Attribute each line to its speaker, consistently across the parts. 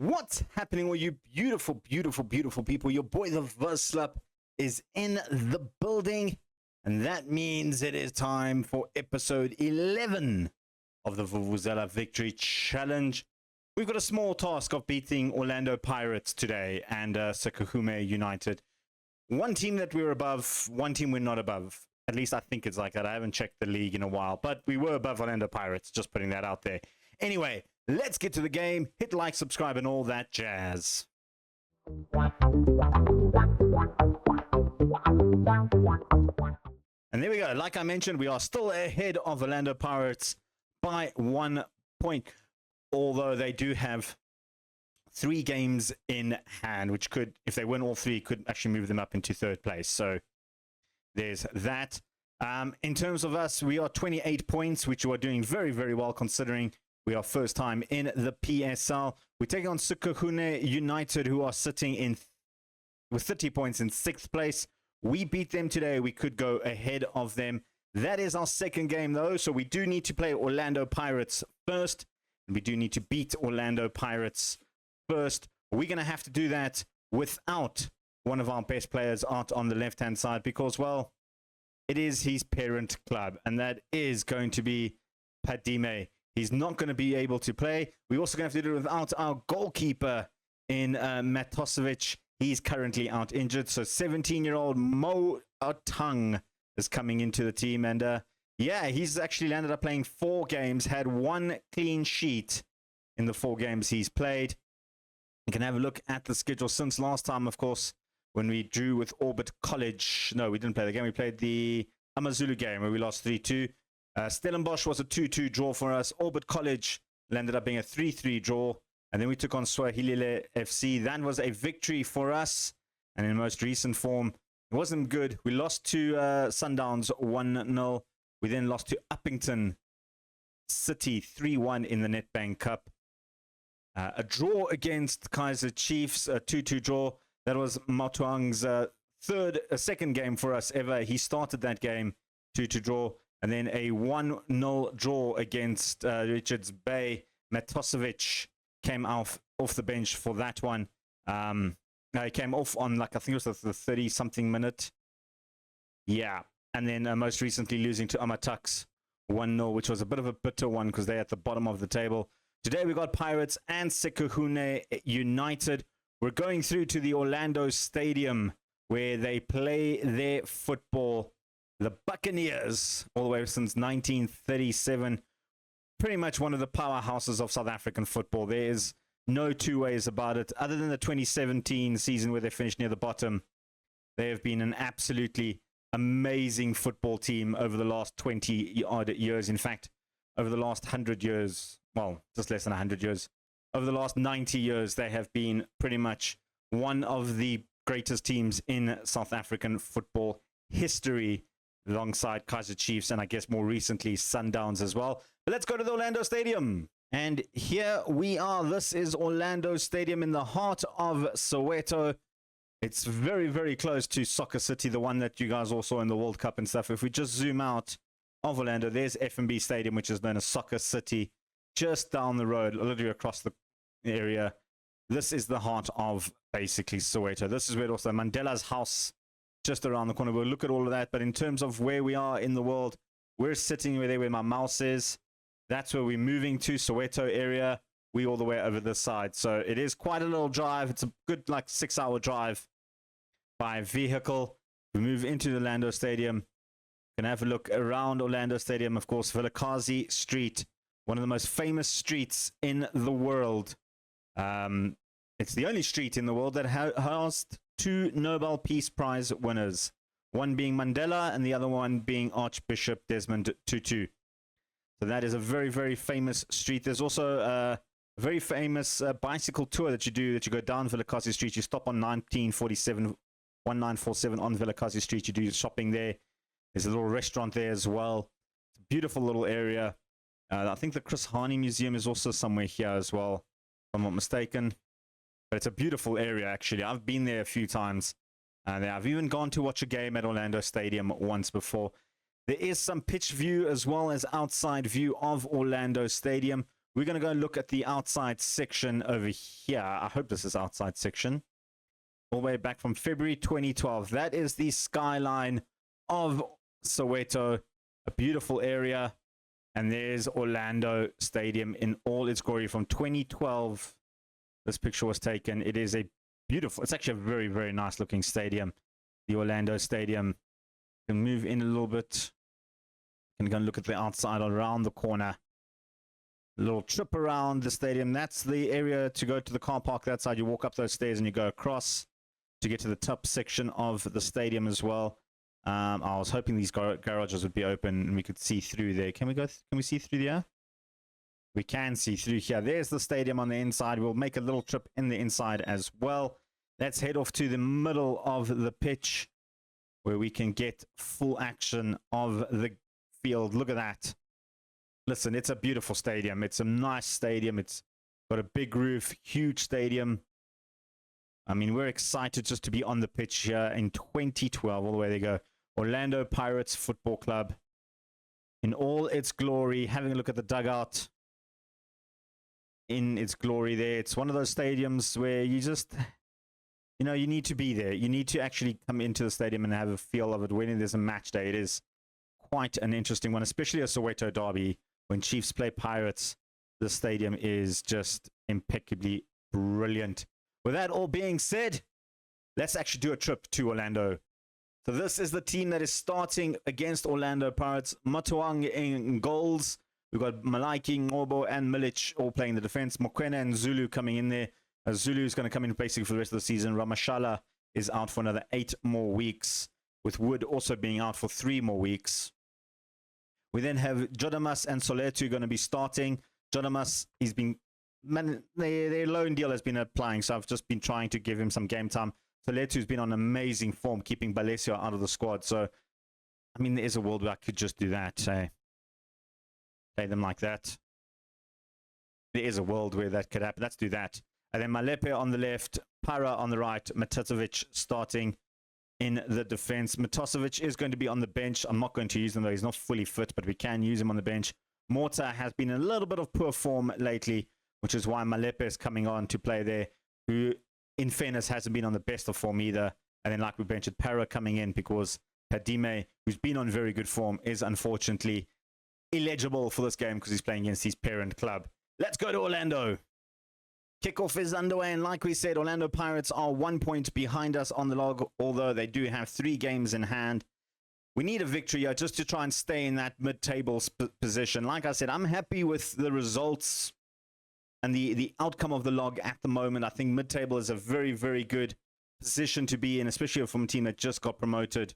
Speaker 1: What's happening with you beautiful, beautiful, beautiful people? Your boy, the Vuvuzela, is in the building. And that means it is time for episode 11 of the Vuvuzela Victory Challenge. We've got a small task of beating Orlando Pirates today and Soweto United. One team that we're above, one team we're not above. At least I think it's like that. I haven't checked the league in a while, but we were above Orlando Pirates, just putting that out there. Anyway, let's get to the game. Hit like, subscribe, and all that jazz. And there we go. Like I mentioned, we are still ahead of Orlando Pirates by 1 point, although they do have 3 games in hand, which could, if they win all 3, could actually move them up into 3rd place. So there's that. In terms of us, we are 28 points, which we are doing very, very well considering we are first time in the PSL. We're taking on Soweto United, who are sitting in with 30 points in 6th place. We beat them today. We could go ahead of them. That is our second game, though. So we do need to play Orlando Pirates first. And we do need to beat Orlando Pirates first. We're going to have to do that without one of our best players out on the left-hand side because, well, it is his parent club. And that is going to be Padime. He's not going to be able to play. We're also going to have to do it without our goalkeeper in Matosevic. He's currently out injured. So 17-year-old Mo Atang is coming into the team. And yeah, he's actually landed up playing 4 games, had 1 clean sheet in the 4 games he's played. You can have a look at the schedule since last time, of course, when we drew with Orbit College. No, we didn't play the game. We played the Amazulu game where we lost 3-2. Stellenbosch was a 2-2 draw for us. Orbit College landed up being a 3-3 draw. And then we took on Swahili FC. That was a victory for us. And in most recent form, it wasn't good. We lost to Sundowns 1-0. We then lost to Uppington City 3-1 in the Nedbank Cup. A draw against Kaiser Chiefs, a 2-2 draw. That was Matuang's second game for us ever. He started that game 2-2 draw. And then a 1-0 draw against Richards Bay. Matosevic came off the bench for that one. He came off on, like, I think it was the 30-something minute. Yeah. And then most recently losing to Amatux 1-0, which was a bit of a bitter one because they're at the bottom of the table. Today we got Pirates and Soweto United. We're going through to the Orlando Stadium where they play their football. The Buccaneers, all the way since 1937. Pretty much one of the powerhouses of South African football. There's no two ways about it. Other than the 2017 season where they finished near the bottom, they have been an absolutely amazing football team over the last 20-odd years. In fact, over the last 100 years, well, just less than 100 years, over the last 90 years, they have been pretty much one of the greatest teams in South African football history, alongside Kaiser Chiefs and I guess more recently Sundowns as well. But let's go to the Orlando Stadium. And here we are. This is Orlando Stadium in the heart of Soweto. It's very, very close to Soccer City, the one that you guys all saw in the World Cup and stuff. If we just zoom out of Orlando, there's F&B Stadium, which is known as Soccer City, just down the road, literally across the area. This is the heart of basically Soweto. This is where also Mandela's house, just around the corner. We'll look at all of that. But in terms of where we are in the world, we're sitting where my mouse is. That's where we're moving to, Soweto area. We all the way over this side. So it is quite a little drive. It's a good, like, 6-hour drive by vehicle. We move into the Orlando Stadium. Can have a look around Orlando Stadium. Of course, Vilakazi Street, one of the most famous streets in the world. It's the only street in the world that housed 2 Nobel Peace Prize winners, one being Mandela and the other one being Archbishop Desmond Tutu. So that is a very, very famous street. There's also a very famous bicycle tour that you do, that you go down Vilakazi Street. You stop on 1947 on Vilakazi Street. You do shopping there. There's a little restaurant there as well. It's a beautiful little area. I think the Chris Hani Museum is also somewhere here as well, if I'm not mistaken. But it's a beautiful area, actually. I've been there a few times. And I've even gone to watch a game at Orlando Stadium once before. There is some pitch view as well as outside view of Orlando Stadium. We're going to go and look at the outside section over here. I hope this is outside section. All the way back from February 2012. That is the skyline of Soweto. A beautiful area. And there's Orlando Stadium in all its glory from 2012. This picture was taken. It is a beautiful, it's actually a very, very nice looking stadium. The Orlando Stadium. You can move in a little bit. You can go and look at the outside around the corner. A little trip around the stadium. That's the area to go to the car park that side. You walk up those stairs and you go across to get to the top section of the stadium as well. I was hoping these garages would be open and we could see through there. Can we see through there? We can see through here. There's the stadium on the inside. We'll make a little trip in the inside as well. Let's head off to the middle of the pitch where we can get full action of the field. Look at that. Listen, it's a beautiful stadium. It's a nice stadium. It's got a big roof, huge stadium. I mean, we're excited just to be on the pitch here in 2012. All the way they go. Orlando Pirates Football Club in all its glory. Having a look at the dugout in its glory there. It's one of those stadiums where you just, you know, you need to be there. You need to actually come into the stadium and have a feel of it when there's a match day. It is quite an interesting one, especially a Soweto derby. When Chiefs play Pirates, the stadium is just impeccably brilliant. With that all being said, let's actually do a trip to Orlando. So this is the team that is starting against Orlando Pirates. Matuang in goals. We've got Malaiki, Ngobo, and Milic all playing the defense. Mokwena and Zulu coming in there. Zulu is going to come in basically for the rest of the season. Ramashala is out for another 8 more weeks, with Wood also being out for 3 more weeks. We then have Jodamas and Soweto going to be starting. Jodamas, he's been, their loan deal has been applying, so I've just been trying to give him some game time. Soleto's been on amazing form, keeping Balesio out of the squad. So, I mean, there is a world where I could just do that. Play them like that. There is a world where that could happen. Let's do that. And then Malepe on the left, Para on the right, Matosevic starting in the defense. Matosevic is going to be on the bench. I'm not going to use him, though. He's not fully fit, but we can use him on the bench. Morta has been in a little bit of poor form lately, which is why Malepe is coming on to play there, who, in fairness, hasn't been on the best of form either. And then, like we mentioned, Para coming in because Padime, who's been on very good form, is unfortunately illegible for this game because he's playing against his parent club. Let's go to Orlando. Kickoff is underway, and like we said, Orlando Pirates are 1 point behind us on the log, although they do have 3 games in hand. We need a victory here just to try and stay in that mid-table position. Like I said, I'm happy with the results and the outcome of the log at the moment. I think mid-table is a very, very good position to be in, especially from a team that just got promoted.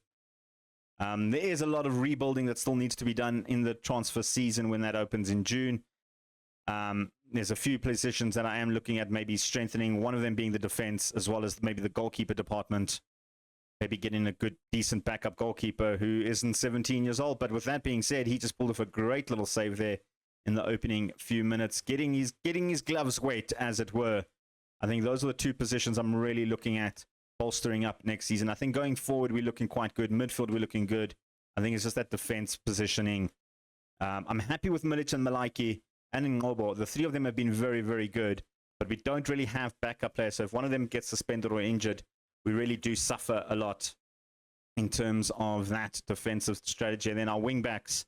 Speaker 1: There is a lot of rebuilding that still needs to be done in the transfer season when that opens in June. There's a few positions that I am looking at maybe strengthening, one of them being the defense, as well as maybe the goalkeeper department. Maybe getting a good, decent backup goalkeeper who isn't 17 years old. But with that being said, he just pulled off a great little save there in the opening few minutes, getting his gloves wet, as it were. I think those are the 2 positions I'm really looking at bolstering up next season. I think going forward, we're looking quite good. Midfield, we're looking good. I think it's just that defense positioning. I'm happy with Milic and Malaiki and Ngobo. The 3 of them have been very, very good, but we don't really have backup players. So if one of them gets suspended or injured, we really do suffer a lot in terms of that defensive strategy. And then our wing-backs,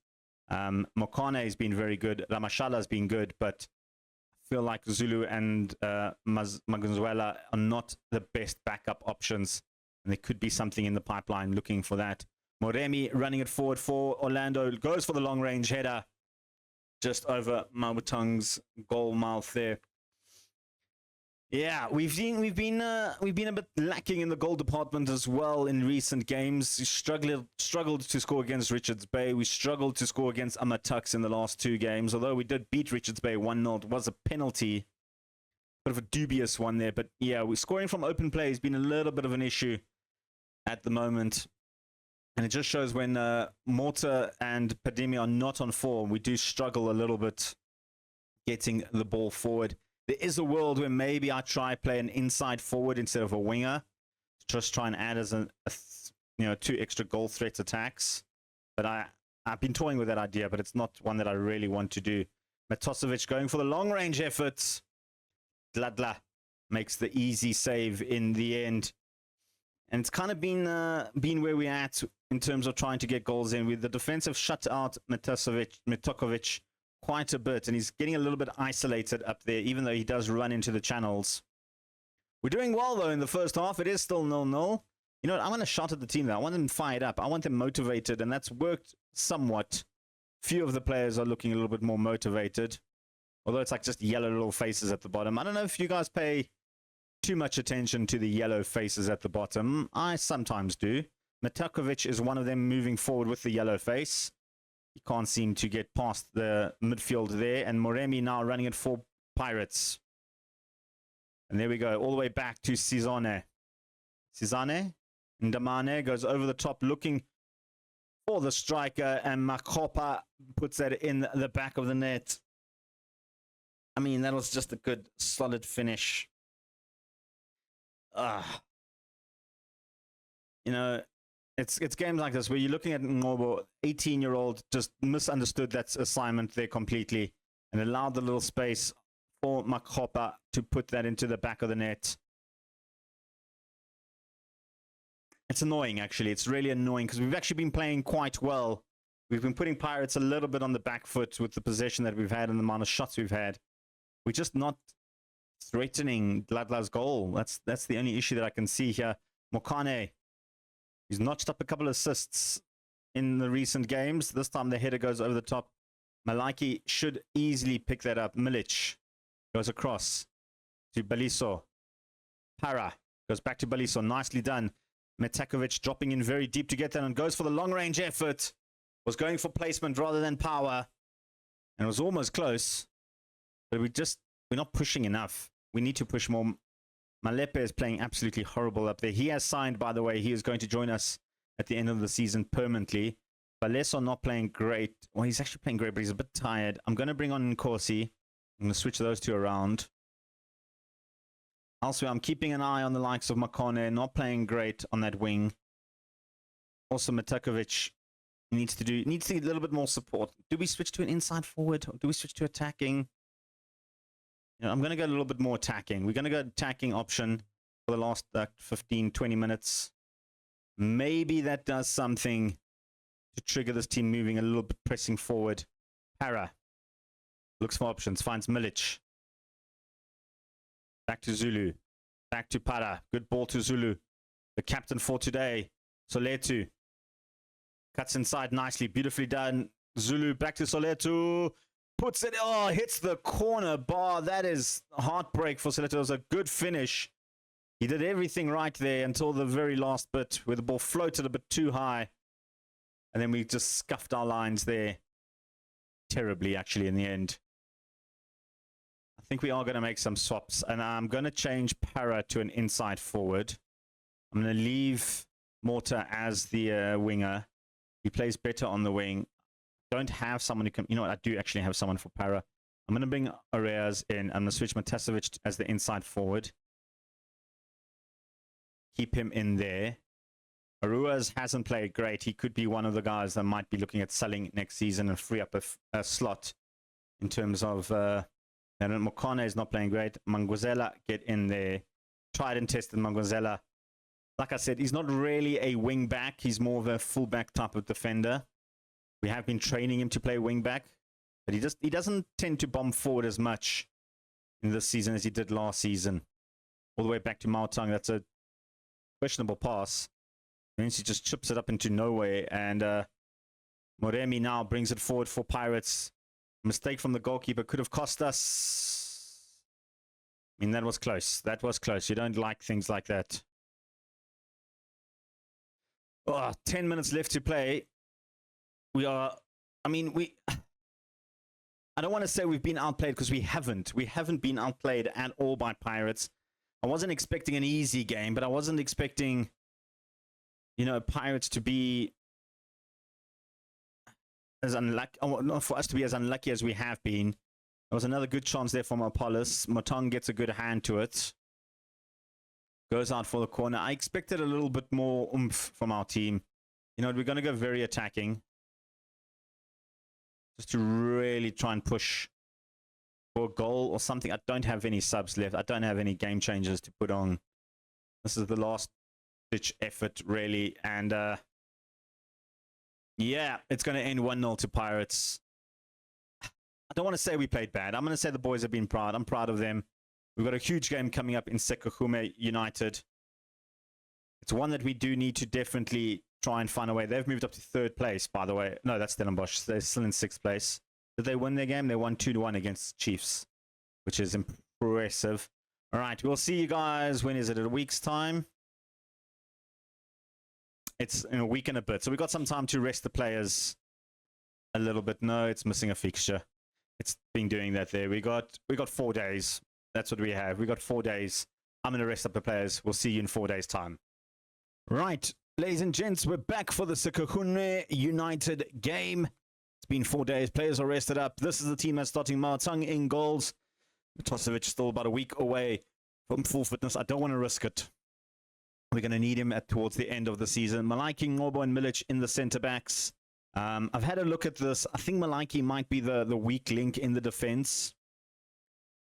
Speaker 1: Mokane has been very good. Ramashala has been good, but I feel like Zulu and Magunzuela are not the best backup options. And there could be something in the pipeline looking for that. Moremi running it forward for Orlando. Goes for the long-range header just over Mabutong's goal mouth there. Yeah, we've been a bit lacking in the goal department as well in recent games. We struggled to score against Richards Bay. We struggled to score against Amatux in the last 2 games. Although we did beat Richards Bay 1-0, it was a penalty, bit of a dubious one there. But yeah, we're scoring from open play has been a little bit of an issue at the moment, and it just shows when Morta and Padimi are not on form, we do struggle a little bit getting the ball forward. There is a world where maybe I try play an inside forward instead of a winger. Just try and add as 2 extra goal threat attacks. But I've been toying with that idea, but it's not one that I really want to do. Matosevic going for the long-range effort. Dladla makes the easy save in the end. And it's kind of been where we're at in terms of trying to get goals in. With the defensive shut out Matokovic quite a bit. And he's getting a little bit isolated up there, even though he does run into the channels. We're doing well, though, in the first half. It is still 0-0. You know what? I'm going to shout at the team, though. I want them fired up. I want them motivated, and that's worked somewhat. Few of the players are looking a little bit more motivated. Although it's like just yellow little faces at the bottom. I don't know if you guys pay too much attention to the yellow faces at the bottom. I sometimes do. Matakovic is one of them moving forward with the yellow face. He can't seem to get past the midfield there. And Moremi now running it for Pirates. And there we go. All the way back to Sizane. Sizane. Ndamane goes over the top looking for the striker. And Makopa puts that in the back of the net. I mean, that was just a good, solid finish. You know, it's games like this where you're looking at Ngobo, 18-year-old, just misunderstood that assignment there completely and allowed the little space for Makopa to put that into the back of the net. It's annoying, actually. It's really annoying because we've actually been playing quite well. We've been putting Pirates a little bit on the back foot with the possession that we've had and the amount of shots we've had. We're just not threatening Dladla's goal. That's the only issue that I can see here. Mokane, he's notched up a couple of assists in the recent games. This time the header goes over the top. Malaki should easily pick that up. Milic goes across to Baliso. Para goes back to Baliso. Nicely done. Metakovic dropping in very deep to get that and goes for the long-range effort. Was going for placement rather than power. And it was almost close. But we're not pushing enough. We need to push more. Malepe is playing absolutely horrible up there. He has signed, by the way. He is going to join us at the end of the season permanently. Baleso not playing great. Well, he's actually playing great, but he's a bit tired. I'm going to bring on Nkosi. I'm going to switch those two around. Elsewhere, I'm keeping an eye on the likes of Makone, not playing great on that wing. Also, Matakovic needs to get a little bit more support. Do we switch to an inside forward? Or do we switch to attacking? You know, I'm going to go a little bit more attacking. We're going to go attacking option for the last 15, 20 minutes. Maybe that does something to trigger this team moving a little bit, pressing forward. Para looks for options, finds Milic. Back to Zulu. Back to Para. Good ball to Zulu. The captain for today. Soweto. Cuts inside nicely. Beautifully done. Zulu back to Soweto. Puts it. Oh, hits the corner bar. That is heartbreak for Soweto. It was a good finish. He did everything right there until the very last bit where the ball floated a bit too high. And then we just scuffed our lines there. Terribly, actually, in the end. I think we are going to make some swaps. And I'm going to change Para to an inside forward. I'm going to leave Morta as the winger. He plays better on the wing. Don't have someone who can... You know what? I do actually have someone for Para. I'm going to bring Areas in. I'm going to switch Matasevic as the inside forward. Keep him in there. Aruas hasn't played great. He could be one of the guys that might be looking at selling next season and free up a slot in terms of... And Mokane is not playing great. Mangwazela, get in there. Tried and tested Mangwazela. Like I said, he's not really a wing back. He's more of a fullback type of defender. We have been training him to play wing back, but he doesn't tend to bomb forward as much in this season as he did last season. All the way back to Maotang. That's a questionable pass. Means he just chips it up into nowhere, and Moremi now brings it forward for Pirates. Mistake from the goalkeeper could have cost us. I mean, that was close. That was close. You don't like things like that. Oh, 10 minutes left to play. We are... I mean, I don't want to say we've been outplayed because we haven't. We haven't been outplayed at all by Pirates. I wasn't expecting an easy game, but I wasn't expecting, you know, Pirates to be... as unlucky, not for us to be as unlucky as we have been. There was another good chance there from Apollos. Motong gets a good hand to it. Goes out for the corner. I expected a little bit more oomph from our team. You know, we're going to go very attacking. Just to really try and push for a goal or something. I don't have any subs left. I don't have any game changers to put on. This is the last ditch effort, really. And yeah, it's going to end 1-0 to Pirates. I don't want to say we played bad. I'm going to say the boys have been proud. I'm proud of them. We've got a huge game coming up in Sekhukhune United. It's one that we do need to definitely try and find a way. They've moved up to 3rd place, by the way. No, that's Stellenbosch. They're still in 6th place. Did they win their game? They won 2-1 against Chiefs, which is impressive. All right, we'll see you guys. When is it? In a week's time? It's in a week and a bit. So we got some time to rest the players a little bit. No, it's missing a fixture. It's been doing that there. We got 4 days. That's what we have. We got 4 days. I'm going to rest up the players. We'll see you in 4 days' time. Right, ladies and gents, we're back for the Sekhukhune United game. It's been 4 days. Players are rested up. This is the team that's starting. Maatang in goals. Tosovic still about a week away from full fitness. I don't want to risk it. We're going to need him towards the end of the season. Malaiki, Ngobo, and Milic in the centre-backs. I've had a look at this. I think Malaiki might be the weak link in the defense.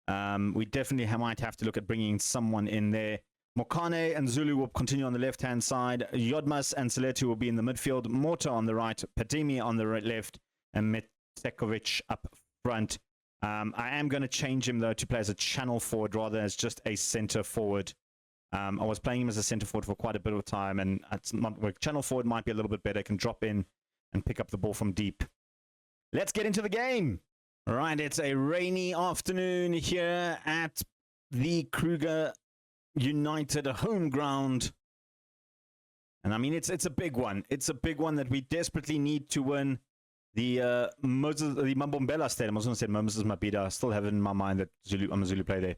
Speaker 1: We definitely might have to look at bringing someone in there. Mokane and Zulu will continue on the left-hand side. Yodmas and Soweto will be in the midfield. Morta on the right. Padimi on the left. And Metsekovic up front. I am going to change him, though, to play as a channel forward rather than as just a centre forward. I was playing him as a centre forward for quite a bit of time, and channel forward might be a little bit better. Can drop in and pick up the ball from deep. Let's get into the game. All right, it's a rainy afternoon here at the Kruger United home ground. And I mean, it's a big one. It's a big one that we desperately need to win. The Mambombela Stadium, I was going to say Moses Mabida. I still have it in my mind that I'm a Zulu player there.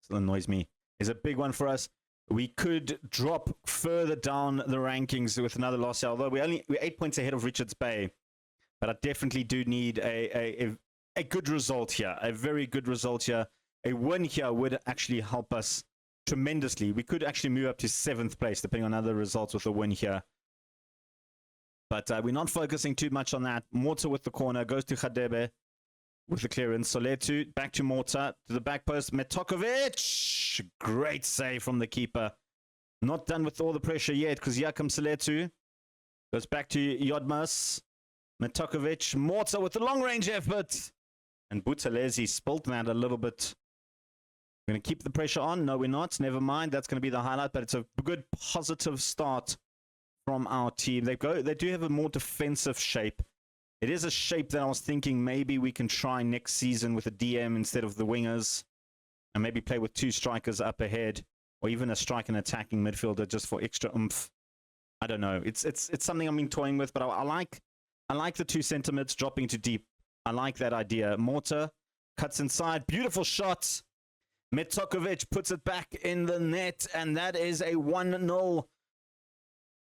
Speaker 1: Still annoys me. It's a big one for us. We could drop further down the rankings with another loss, although we're 8 points ahead of Richards Bay. But I definitely do need a good result here, a very good result here. A win here would actually help us tremendously. We could actually move up to 7th place, depending on other results with a win here. But we're not focusing too much on that. Morta with the corner, goes to Khadebe with the clearance. Soweto, back to Morta, to the back post. Metokovic! Great save from the keeper. Not done with all the pressure yet, because here comes Soweto. Goes back to Yodmas. Metokovic, Morta with the long-range effort. And Buthelezi spilt that a little bit. We're going to keep the pressure on. No, we're not. Never mind. That's going to be the highlight, but it's a good, positive start from our team. They do have a more defensive shape. It is a shape that I was thinking maybe we can try next season with a DM instead of the wingers, and maybe play with 2 strikers up ahead, or even a strike and attacking midfielder just for extra oomph. I don't know. It's something I've been toying with, but I like the 2 center mids dropping to deep. I like that idea. Morta cuts inside. Beautiful shot. Metsokovic puts it back in the net, and that is a 1-0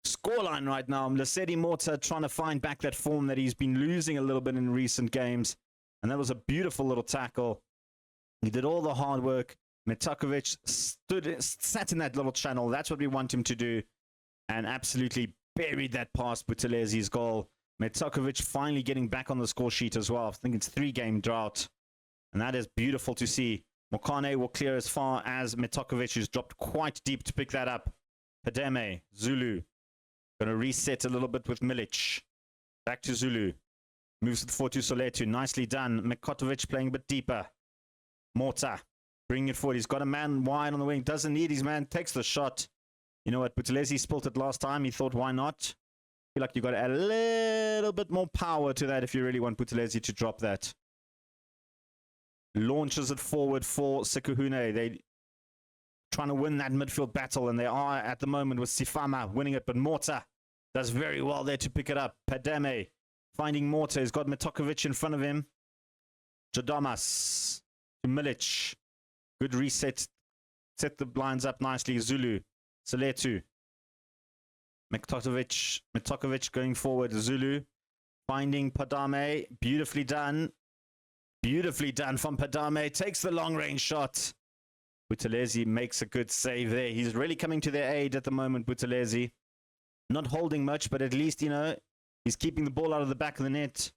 Speaker 1: scoreline right now. Lesedi Morta trying to find back that form that he's been losing a little bit in recent games. And that was a beautiful little tackle. He did all the hard work. Metsokovic sat in that little channel. That's what we want him to do. And absolutely buried that past Butelezi's goal. Metsokovic finally getting back on the score sheet as well. I think it's 3-game drought. And that is beautiful to see. Mokane will clear as far as Metsokovic, who's dropped quite deep to pick that up. Pademe, Zulu. Going to reset a little bit with Milic. Back to Zulu. Moves it forward to Soweto. Nicely done. Mekotovic playing a bit deeper. Morta bringing it forward. He's got a man wide on the wing. Doesn't need his man. Takes the shot. You know what? Buthelezi spilt it last time. He thought, why not? I feel like you've got to add a little bit more power to that if you really want Buthelezi to drop that. Launches it forward for Sekhukhune. They trying to win that midfield battle, and they are at the moment with Sifama winning it, but Morta does very well there to pick it up. Pademe finding Morta. He's got Metokovic in front of him. Jodamas to Milic. Good reset. Set the blinds up nicely. Zulu. Soweto. Metokovic going forward. Zulu finding Padame. Beautifully done. Beautifully done from Padame. Takes the long-range shot. Buthelezi makes a good save there. He's really coming to their aid at the moment, Buthelezi. Not holding much, but at least, you know, he's keeping the ball out of the back of the net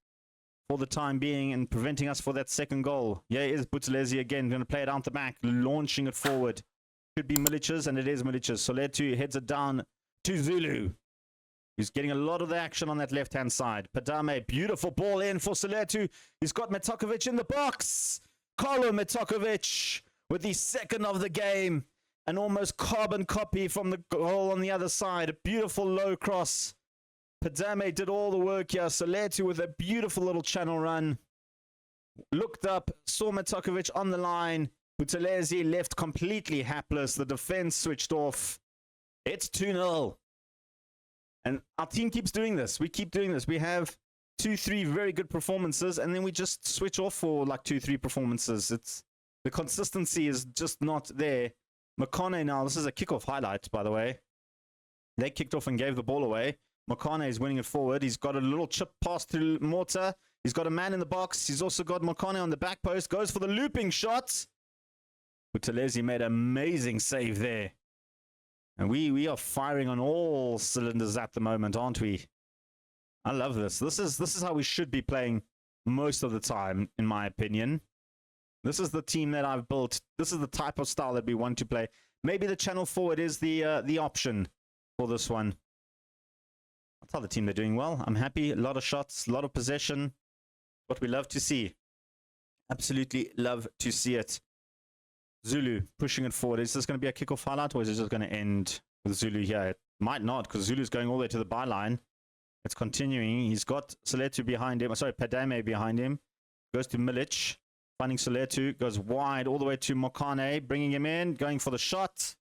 Speaker 1: for the time being and preventing us for that second goal. Yeah, it is Buthelezi again. Going to play it out the back, launching it forward. Could be Milicia's, and it is Milicia's. Soweto heads it down to Zulu. He's getting a lot of the action on that left-hand side. Padame, beautiful ball in for Soweto. He's got Metakovic in the box. Carlo Metakovic with the second of the game. An almost carbon copy from the goal on the other side. A beautiful low cross. Padame did all the work here. Soweto with a beautiful little channel run. Looked up, saw Metakovic on the line. Buthelezi left completely hapless. The defense switched off. It's 2-0. And our team keeps doing this. We keep doing this. We have 2-3 very good performances, and then we just switch off for like 2-3 performances. The consistency is just not there. Makane now, this is a kickoff highlight, by the way. They kicked off and gave the ball away. Makane is winning it forward. He's got a little chip pass to Morta. He's got a man in the box. He's also got Makane on the back post. Goes for the looping shot. Buthelezi made an amazing save there. And we are firing on all cylinders at the moment, aren't we? I love this. This is how we should be playing most of the time, in my opinion. This is the team that I've built. This is the type of style that we want to play. Maybe the channel forward is the option for this one. I'll tell the team they're doing well. I'm happy. A lot of shots, a lot of possession. What we love to see. Absolutely love to see it. Zulu pushing it forward. Is this going to be a kickoff highlight, or is it just going to end with Zulu here? It might not, because Zulu's going all the way to the byline. It's continuing. He's got Soweto behind him. Sorry, Padame behind him. Goes to Milic. Finding Soweto. Goes wide all the way to Makane. Bringing him in. Going for the shot.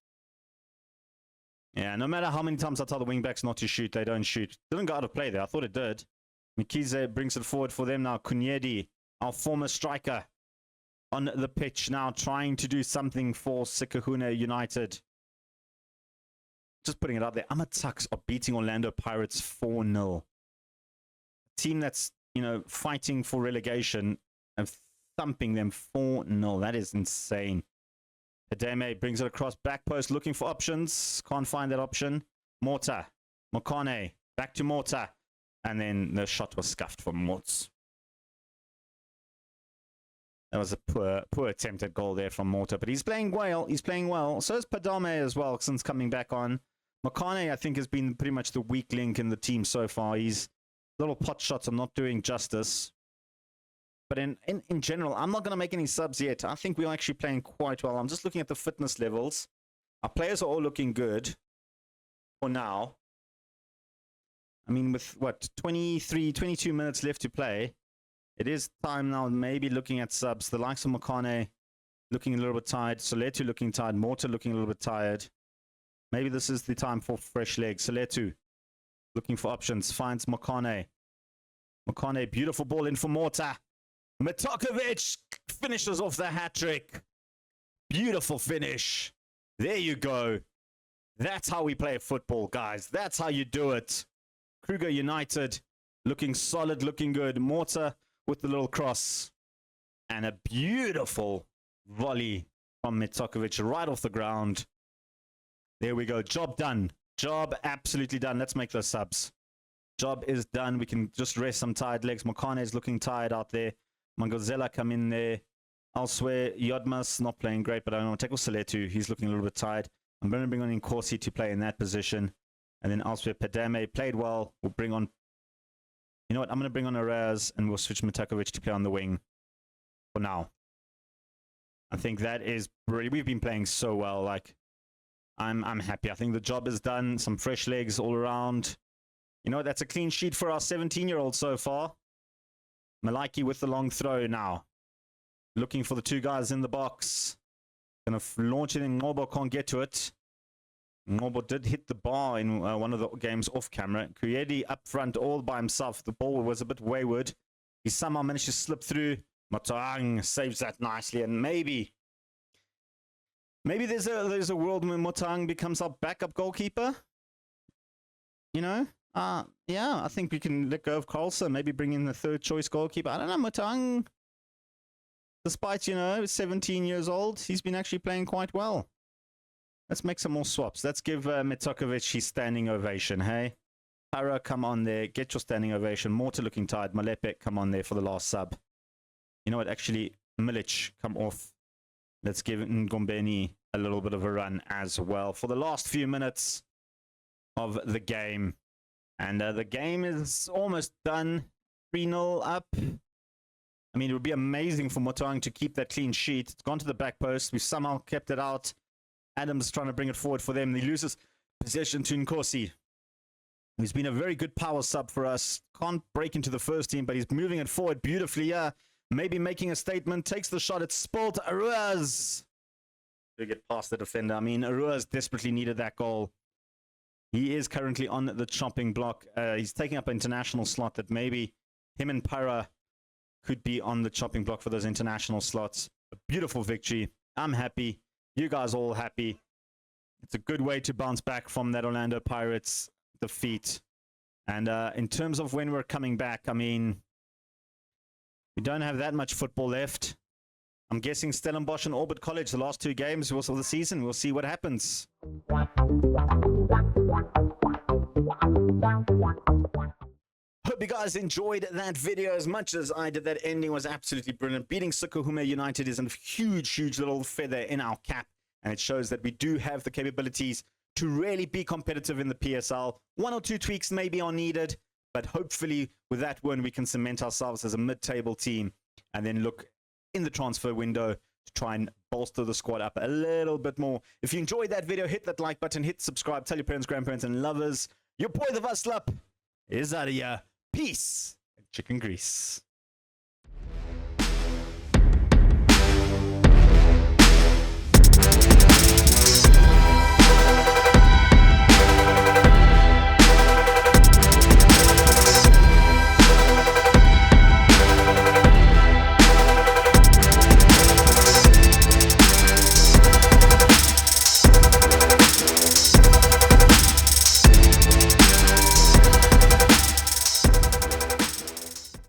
Speaker 1: Yeah, no matter how many times I tell the wingbacks not to shoot, they don't shoot. Didn't go out of play there. I thought it did. Mikize brings it forward for them now. Kunyedi, our former striker, on the pitch now, trying to do something for Sekhukhune United. Just putting it out there. Amatucks are beating Orlando Pirates 4-0. A team that's, you know, fighting for relegation and thumping them 4-0. That is insane. Padame brings it across back post, looking for options. Can't find that option. Morta. Makane. Back to Morta. And then the shot was scuffed from Morts. That was a poor attempt at goal there from Morta. But he's playing well. He's playing well. So is Padame as well, since coming back on. Makane, I think, has been pretty much the weak link in the team so far. He's little pot shots are not doing justice. But in general, I'm not going to make any subs yet. I think we're actually playing quite well. I'm just looking at the fitness levels. Our players are all looking good for now. I mean, with, what, 22 minutes left to play, it is time now maybe looking at subs. The likes of Makane looking a little bit tired. Soweto looking tired. Morta looking a little bit tired. Maybe this is the time for fresh legs. Soweto looking for options. Finds Makane. Makane, beautiful ball in for Morta. Metakovic finishes off the hat-trick. Beautiful finish. There you go. That's how we play football, guys. That's how you do it. Kruger United looking solid, looking good. Morta with the little cross. And a beautiful volley from Metakovic right off the ground. There we go. Job done. Job absolutely done. Let's make those subs. Job is done. We can just rest some tired legs. Makane is looking tired out there. Vuvuzela come in there. Elsewhere, Yodmas not playing great, but I don't want to tackle Soweto. He's looking a little bit tired. I'm going to bring on Inkosi to play in that position. And then elsewhere, Padame played well. We'll bring on... You know what? I'm going to bring on Araz, and we'll switch Metakovic to play on the wing for now. I think that is brilliant. We've been playing so well. Like, I'm happy. I think the job is done. Some fresh legs all around. You know what? That's a clean sheet for our 17-year-old so far. Maliki with the long throw now. Looking for the two guys in the box. Going to launch it in. Ngobo can't get to it. Ngobo did hit the bar in one of the games off camera. Kuyedi up front all by himself. The ball was a bit wayward. He somehow managed to slip through. Motang saves that nicely. And maybe there's a world where Motang becomes our backup goalkeeper. You know? Yeah, I think we can let go of Carlson. Maybe bring in the third choice goalkeeper. I don't know, Motang. Despite, you know, 17 years old, he's been actually playing quite well. Let's make some more swaps. Let's give Metakovic his standing ovation, hey? Para, come on there. Get your standing ovation. Mortar looking tired. Malepe, come on there for the last sub. You know what? Actually, Milic, come off. Let's give Ngombeni a little bit of a run as well for the last few minutes of the game. And the game is almost done. 3-0 up. I mean, it would be amazing for Motang to keep that clean sheet. It's gone to the back post. We've somehow kept it out. Adams trying to bring it forward for them. He loses possession to Nkosi. He's been a very good power sub for us. Can't break into the first team, but he's moving it forward beautifully. Yeah, maybe making a statement. Takes the shot. It's Spalt. Aruaz to get past the defender. I mean, Aruaz desperately needed that goal. He is currently on the chopping block. He's taking up an international slot that maybe him and Para could be on the chopping block for those international slots. A beautiful victory. I'm happy. You guys all happy. It's a good way to bounce back from that Orlando Pirates defeat. And in terms of when we're coming back, I mean, we don't have that much football left. I'm guessing Stellenbosch and Orbit College, the last 2 games of the season. We'll see what happens. Hope you guys enjoyed that video as much as I did. That ending was absolutely brilliant. Beating Sukuhume United is a huge, huge little feather in our cap. And it shows that we do have the capabilities to really be competitive in the PSL. 1 or 2 tweaks maybe are needed, but hopefully with that win, we can cement ourselves as a mid-table team and then look in the transfer window to try and bolster the squad up a little bit more. If you enjoyed that video, hit that like button, hit subscribe, tell your parents, grandparents, and lovers. Your boy, the Vaslap, is out of here. Peace and chicken grease.